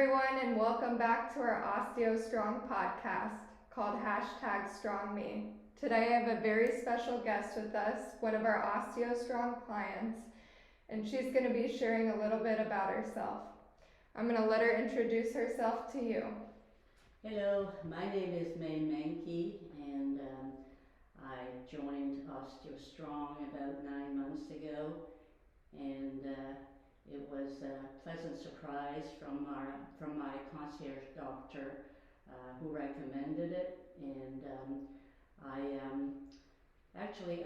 everyone, and welcome back to our OsteoStrong podcast called #StrongMe. Today I have a very special guest with us, one of our OsteoStrong clients, and she's going to be sharing a little bit about herself. I'm going to let her introduce herself to you. Hello, my name is May Mankey, and I joined OsteoStrong about 9 months ago, and it was a pleasant surprise from my concierge doctor who recommended it. And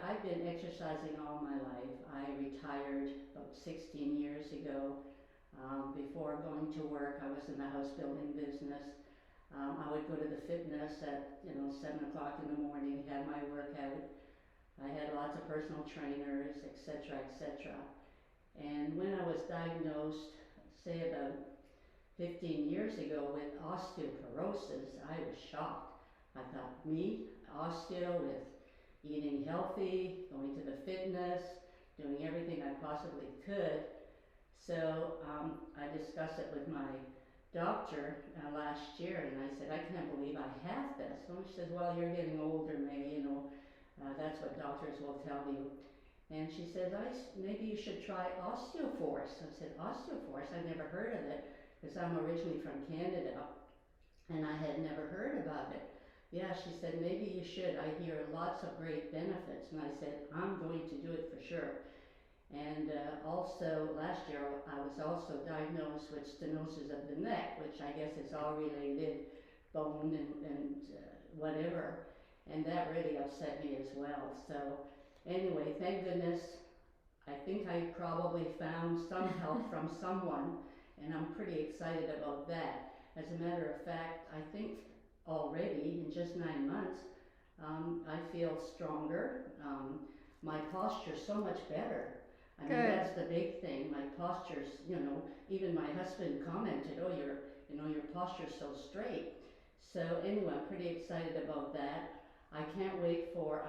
I've been exercising all my life. I retired about 16 years ago. Before going to work, I was in the house building business. I would go to the fitness at 7 o'clock in the morning, have my workout. I had lots of personal trainers, etc., etc. And when I was diagnosed, say about 15 years ago, with osteoporosis, I was shocked. I thought, me, osteo, with eating healthy, going to the fitness, doing everything I possibly could. So I discussed it with my doctor last year, and I said, I can't believe I have this. And she says, well, you're getting older, May, that's what doctors will tell you. And she says, maybe you should try Osteoforce. I said, Osteoforce? I never heard of it, because I'm originally from Canada, and I had never heard about it. Yeah, she said, maybe you should. I hear lots of great benefits. And I said, I'm going to do it for sure. And also last year I was also diagnosed with stenosis of the neck, which I guess is all related, bone and whatever. And that really upset me as well. So anyway, thank goodness, I think I probably found some help from someone, and I'm pretty excited about that. As a matter of fact, I think already in just 9 months, I feel stronger. My posture's so much better. I mean, that's the big thing. My posture's, even my husband commented, oh, your posture's so straight. So anyway, I'm pretty excited about that. I can't wait for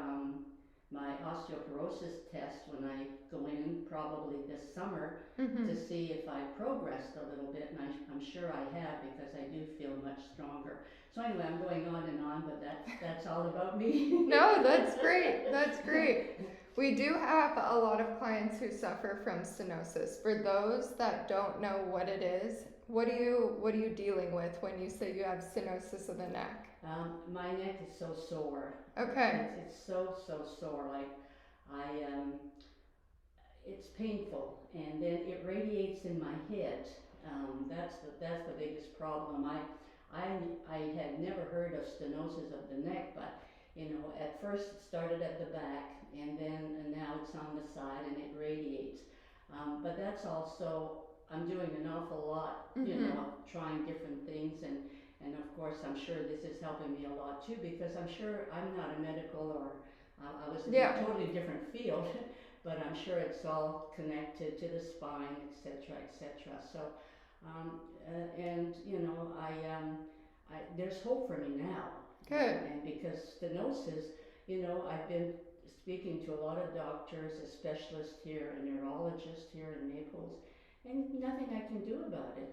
my osteoporosis test when I go in probably this summer to see if I progressed a little bit, and I'm sure I have, because I do feel much stronger. So anyway, I'm going on and on, but that's all about me. No, that's great. That's great. We do have a lot of clients who suffer from stenosis. For those that don't know what it is, what are you dealing with when you say you have stenosis of the neck? My neck is so sore. Okay. It's so sore. Like it's painful, and then it radiates in my head. That's the biggest problem. I had never heard of stenosis of the neck, but at first it started at the back, and now it's on the side, and it radiates. But that's also, I'm doing an awful lot, trying different things, and of course I'm sure this is helping me a lot too, because I'm sure I'm not a medical, or I was in a totally different field, but I'm sure it's all connected to the spine, etc., etc. So, there's hope for me now. Good. And because stenosis, I've been speaking to a lot of doctors, a specialist here, a neurologist here in Naples, and nothing I can do about it.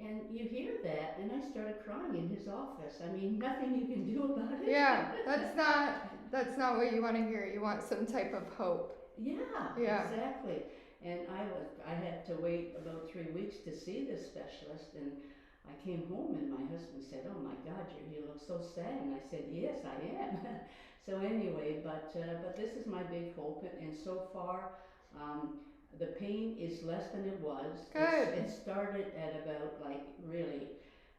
And you hear that, and I started crying in his office. I mean, nothing you can do about it. Yeah, that's not what you want to hear. You want some type of hope. Yeah. Exactly. And I had to wait about 3 weeks to see this specialist, and I came home and my husband said, oh my God, you look so sad. And I said, yes, I am. So anyway, but this is my big hope, and so far, the pain is less than it was. Good. It started at about really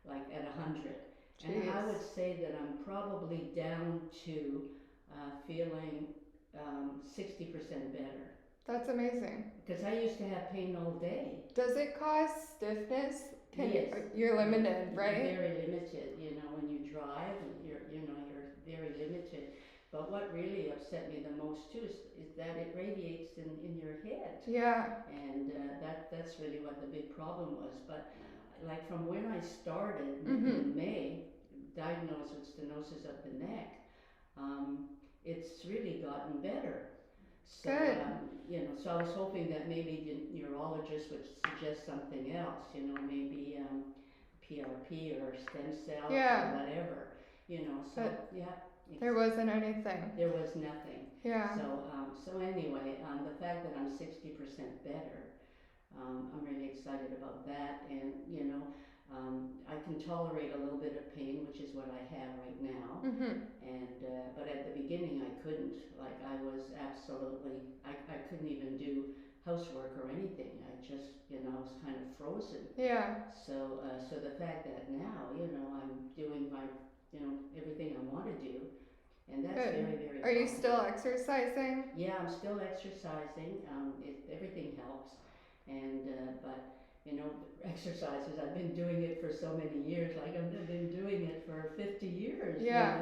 at 100. Jeez. And I would say that I'm probably down to feeling 60% better. That's amazing. Because I used to have pain all day. Does it cause stiffness? Yes. You're limited, right? Very limited. When you drive, you're very limited. But what really upset me the most too is that it radiates in your head. Yeah. And that's really what the big problem was. But like from when I started in May, diagnosed with stenosis of the neck, it's really gotten better. So, Good. so I was hoping that maybe the urologist would suggest something else, maybe PRP or stem cells Yeah. or whatever, so But yeah. there wasn't anything. There was nothing. Yeah. So anyway, the fact that I'm 60% better, I'm really excited about that, and I can tolerate a little bit of pain, which is what I have right now. And but at the beginning I couldn't. Like I was absolutely, I couldn't even do housework or anything. I just, I was kind of frozen. Yeah. So the fact that now, I'm doing my, everything I want to do, and that's Good. very, very. Are you positive. still exercising? Yeah, I'm still exercising. Everything helps, and but exercises. I've been doing it for so many years. Like I've been doing it for 50 years. Yeah.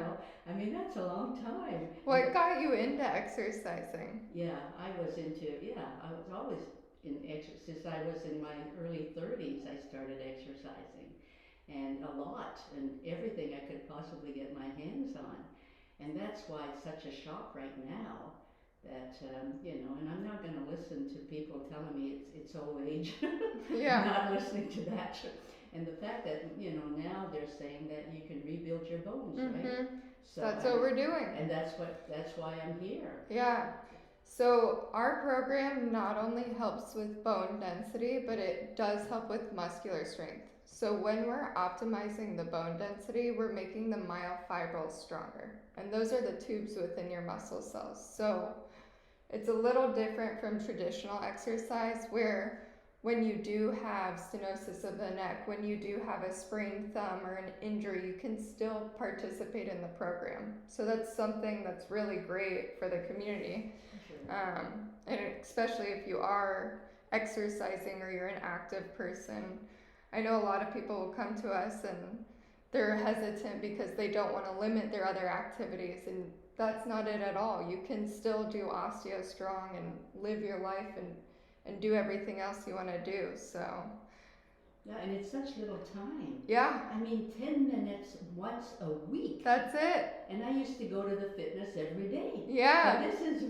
I mean that's a long time. What got you into exercising? Yeah, I was into. Yeah, I was always in exercise. Since I was in my early 30s, I started exercising, and a lot, and everything I could possibly get my hands on. And that's why it's such a shock right now that, and I'm not going to listen to people telling me it's old age. Yeah. I'm not listening to that. And the fact that, now they're saying that you can rebuild your bones, right? So That's what we're doing. And that's why I'm here. Yeah. So our program not only helps with bone density, but it does help with muscular strength. So when we're optimizing the bone density, we're making the myofibrils stronger. And those are the tubes within your muscle cells. So it's a little different from traditional exercise where when you do have stenosis of the neck, when you do have a sprained thumb or an injury, you can still participate in the program. So that's something that's really great for the community. Sure. And especially if you are exercising or you're an active person. I know a lot of people will come to us and they're hesitant because they don't want to limit their other activities, and that's not it at all. You can still do OsteoStrong and live your life and do everything else you want to do. So yeah, and it's such little time. Yeah. I mean, 10 minutes once a week. That's it. And I used to go to the fitness every day. Yeah. And this is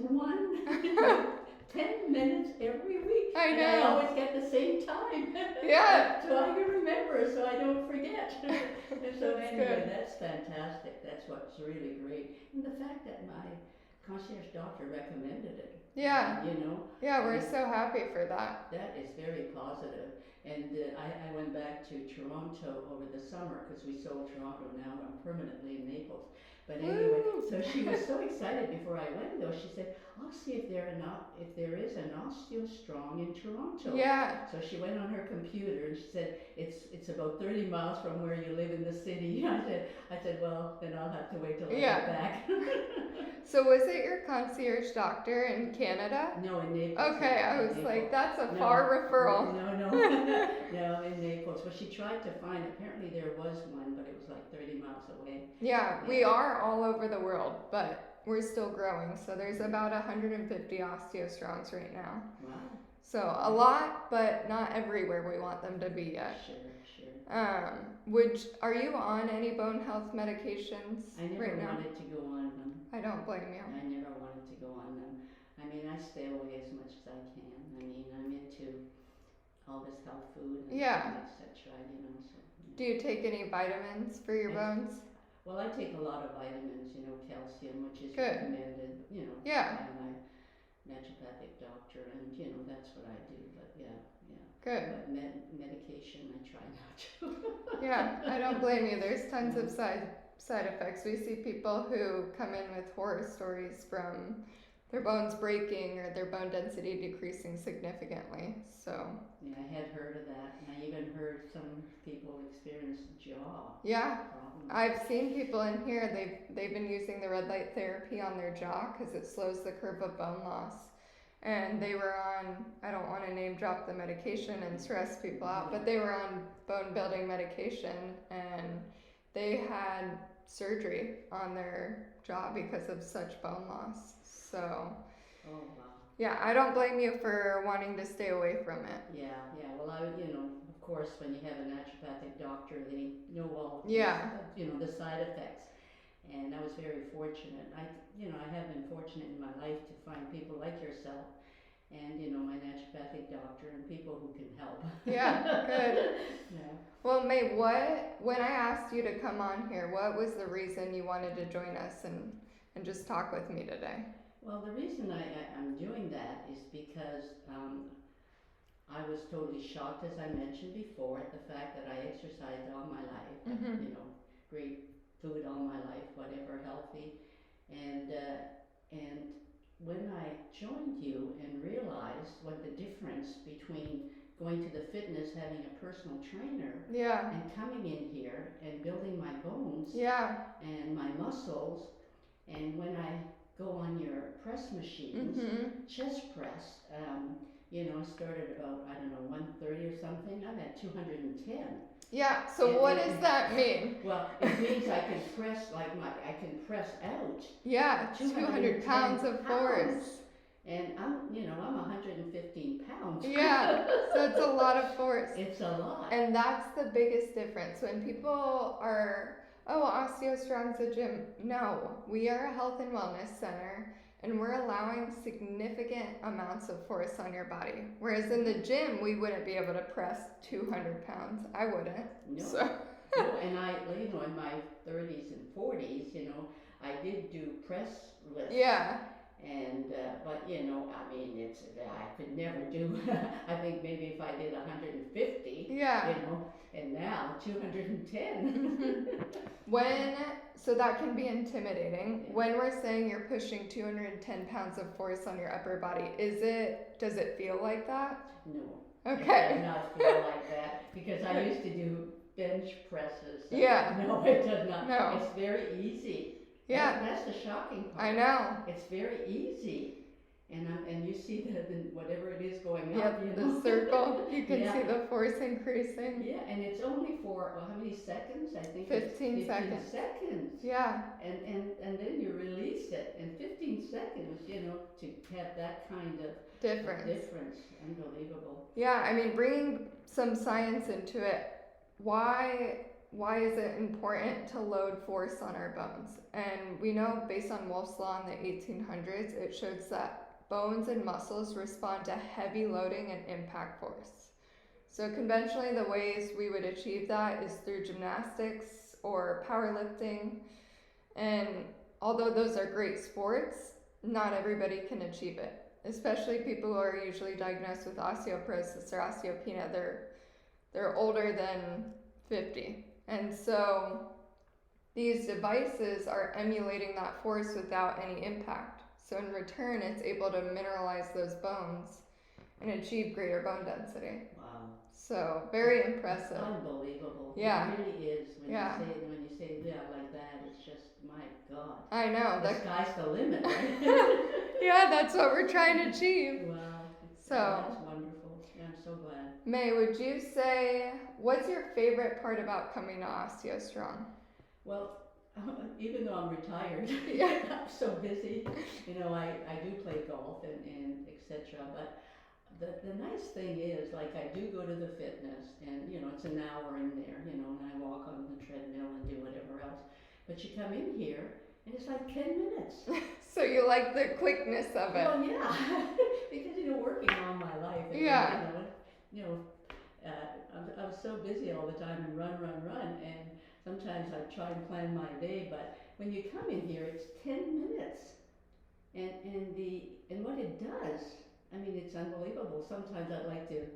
10 minutes every week. I know. And I always get the same time. Yeah. So I can remember, so I don't forget. And so That's anyway, good. that's fantastic. That's what's really great. And the fact that my concierge doctor recommended it. Yeah. Yeah, we're And so happy for that. that is very positive. And I went back to Toronto over the summer because we sold Toronto. Now I'm permanently in Naples. But anyway, Woo. so she was so excited before I went though. She said, I'll see if there is an OsteoStrong in Toronto. Yeah. So she went on her computer and she said, it's about 30 miles from where you live in the city. I said, well, then I'll have to wait till I get back. So was it your concierge doctor in Canada? No, in Naples. Okay, I was like, that's a far referral. No, in Naples. Well, she tried to find, apparently there was one, but it was like 30 miles away. Yeah, we are all over the world, but we're still growing. So there's about 150 OsteoStrongs right now. Wow. So a lot, but not everywhere we want them to be yet. Sure. Are you on any bone health medications I never right now? wanted to go on them. I don't blame you. I never wanted to go on them. I mean, I stay away as much as I can. I mean, I'm into all this health food and et cetera, so. Do you take any vitamins for your bones? Well, I take a lot of vitamins, calcium, which is Good. recommended, Yeah. by my naturopathic doctor, and, that's what I do, but yeah. Good. But medication, I try not to. Yeah, I don't blame you. There's tons of side effects. We see people who come in with horror stories from their bones breaking or their bone density decreasing significantly. So yeah, I had heard of that, and I even heard some people experience jaw problems. I've seen people in here. They've been using the red light therapy on their jaw because it slows the curve of bone loss. And they were on, I don't want to name drop the medication and stress people out, but they were on bone building medication and they had surgery on their jaw because of such bone loss. So, oh wow. Yeah, I don't blame you for wanting to stay away from it. Yeah. Well, of course, when you have a naturopathic doctor, they know all, the side effects. and I was very fortunate. I have been fortunate in my life to find people like yourself, and my naturopathic doctor, and people who can help. Yeah, good. Yeah. Well, May, when I asked you to come on here, what was the reason you wanted to join us and just talk with me today? Well, the reason I'm doing that is because I was totally shocked, as I mentioned before, at the fact that I exercised all my life, Mm-hmm. great food all my life, whatever, healthy, and when I joined you and realized what the difference between going to the fitness, having a personal trainer, Yeah. and coming in here and building my bones Yeah. and my muscles, and when I go on your press machines, Mm-hmm. chest press, I started about, I don't know, 130 or something. I'm at 210. Yeah. So what does that mean? Well, it means I can press I can press out. Yeah, 200 pounds of force. And I'm 115 pounds. Yeah, so it's a lot of force. It's a lot. And that's the biggest difference. When people are, oh, OsteoStrong's a gym. No, we are a health and wellness center, and we're allowing significant amounts of force on your body. Whereas in the gym, we wouldn't be able to press 200 pounds. I wouldn't. No. So. No, and I, in my 30s and 40s, I did do press lifts. Yeah. And, but I mean, I could never do, I think maybe if I did 150, Yeah. And now 210. So that can be intimidating. Yeah. When we're saying you're pushing 210 pounds of force on your upper body, does it feel like that? No. Okay. It does not feel like that, because I used to do bench presses. So Yeah. No, it does not. No. It's very easy. Yeah. That's the shocking part. I know. It's very easy. And you see the whatever it is going Yep, up, the circle. You can Yeah. see the force increasing. Yeah, and it's only for, how many seconds? I think 15 it's 15 seconds. seconds. Yeah. And then you release it in 15 seconds, to have that kind of Difference. Unbelievable. Yeah, I mean, bringing some science into it, why is it important to load force on our bones? And we know, based on Wolff's Law in the 1800s, it shows that bones and muscles respond to heavy loading and impact force. So conventionally, the ways we would achieve that is through gymnastics or powerlifting. And although those are great sports, not everybody can achieve it, especially people who are usually diagnosed with osteoporosis or osteopenia. They're older than 50. And so these devices are emulating that force without any impact. So in return, it's able to mineralize those bones and achieve greater bone density. Wow. So very impressive. It's unbelievable. Yeah. It really is. When Yeah. you say yeah like that, it's just, my God. I know. The sky's the limit, right? Yeah, that's what we're trying to achieve. Wow. So. That's wonderful. Yeah, I'm so glad. May, would you say, what's your favorite part about coming to OsteoStrong? Well, even though I'm retired, Yeah. I'm so busy. I do play golf and etc. But the nice thing is, like, I do go to the fitness, and it's an hour in there, and I walk on the treadmill and do whatever else. But you come in here, and it's like 10 minutes. So you like the quickness of it? Well, yeah, because working all my life. And, Yeah. I was so busy all the time and run, and sometimes I try and plan my day, but when you come in here, it's 10 minutes, and what it does, I mean, it's unbelievable. Sometimes I'd like to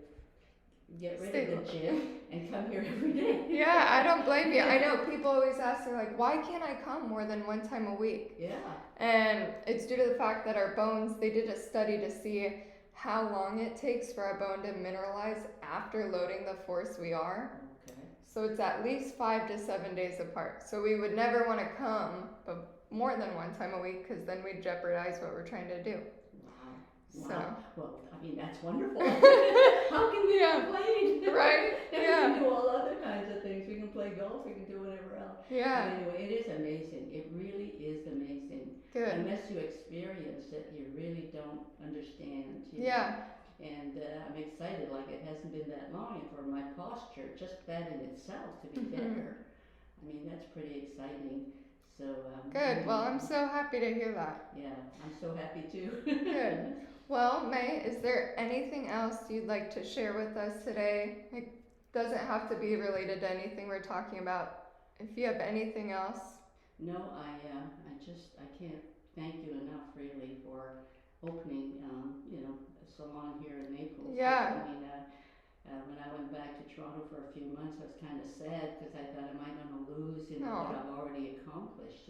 get rid of the gym and come here every day. Yeah, I don't blame you. I know people always ask, they're like, why can't I come more than one time a week? Yeah. And it's due to the fact that our bones, they did a study to see how long it takes for our bone to mineralize after loading the force we are. Okay. So it's at least 5 to 7 days apart. So we would never want to come but more than one time a week, because then we'd jeopardize what we're trying to do. Wow. So. Well, I mean, that's wonderful. How can we complain? Right? And Yeah. we can do all other kinds of things. We can play golf. We can do whatever else. Yeah. But anyway, it is amazing. It really is amazing. Good. Unless you experience it, you really don't understand. Yeah. And I'm excited. Like, it hasn't been that long, and for my posture, just that in itself to be better. I mean, that's pretty exciting. So Good. Well, I'm so happy to hear that. Yeah, I'm so happy too. Good. Well, May, is there anything else you'd like to share with us today? It doesn't have to be related to anything we're talking about. If you have anything else. No, I can't thank you enough really for opening, a salon here in Naples. Yeah. I mean, when I went back to Toronto for a few months, I was kind of sad because I thought, am I going to lose, what I've already accomplished,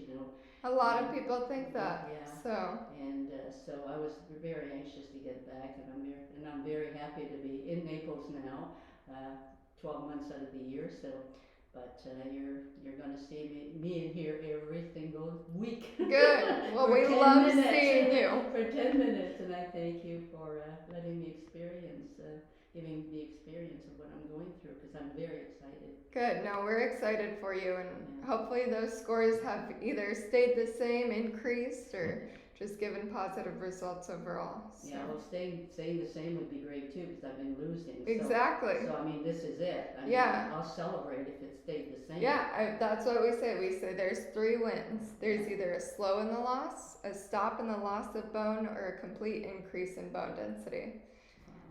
A lot of people think that. Yeah. So. And so I was very anxious to get back, and I'm very happy to be in Naples now, 12 months out of the year. So, but you're going to see me in here every single week. Good. Well, we love seeing you for 10 minutes, and I thank you for letting me giving the experience of what I'm going through, because I'm very excited. Good. No, we're excited for you, and hopefully those scores have either stayed the same, increased, or just given positive results overall. So. Yeah, well, staying the same would be great too, because I've been losing. Exactly. So I mean, this is it. I'll celebrate if it stayed the same. Yeah, that's what we say. We say there's 3 wins. There's either a slow in the loss, a stop in the loss of bone, or a complete increase in bone density.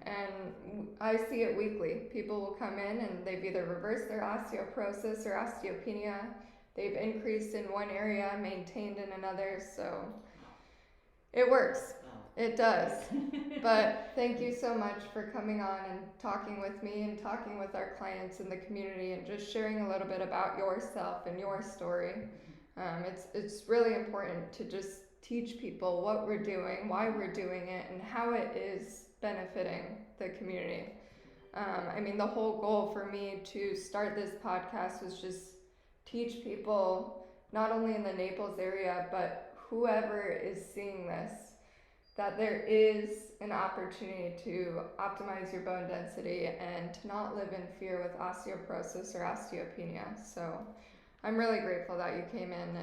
And I see it weekly. People will come in and they've either reversed their osteoporosis or osteopenia. They've increased in one area, maintained in another. So it works. It does. But thank you so much for coming on and talking with me and talking with our clients in the community and just sharing a little bit about yourself and your story. It's really important to just teach people what we're doing, why we're doing it, and how it is benefiting the community. The whole goal for me to start this podcast was just teach people, not only in the Naples area, but whoever is seeing this, that there is an opportunity to optimize your bone density and to not live in fear with osteoporosis or osteopenia. So I'm really grateful that you came in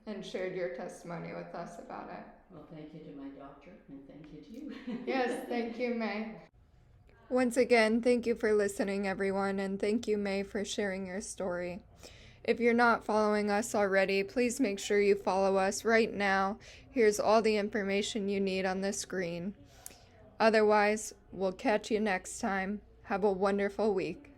and shared your testimony with us about it. Well, thank you to my doctor, and thank you to you. Yes, thank you, May. Once again, thank you for listening, everyone, and thank you, May, for sharing your story. If you're not following us already, please make sure you follow us right now. Here's all the information you need on the screen. Otherwise, we'll catch you next time. Have a wonderful week.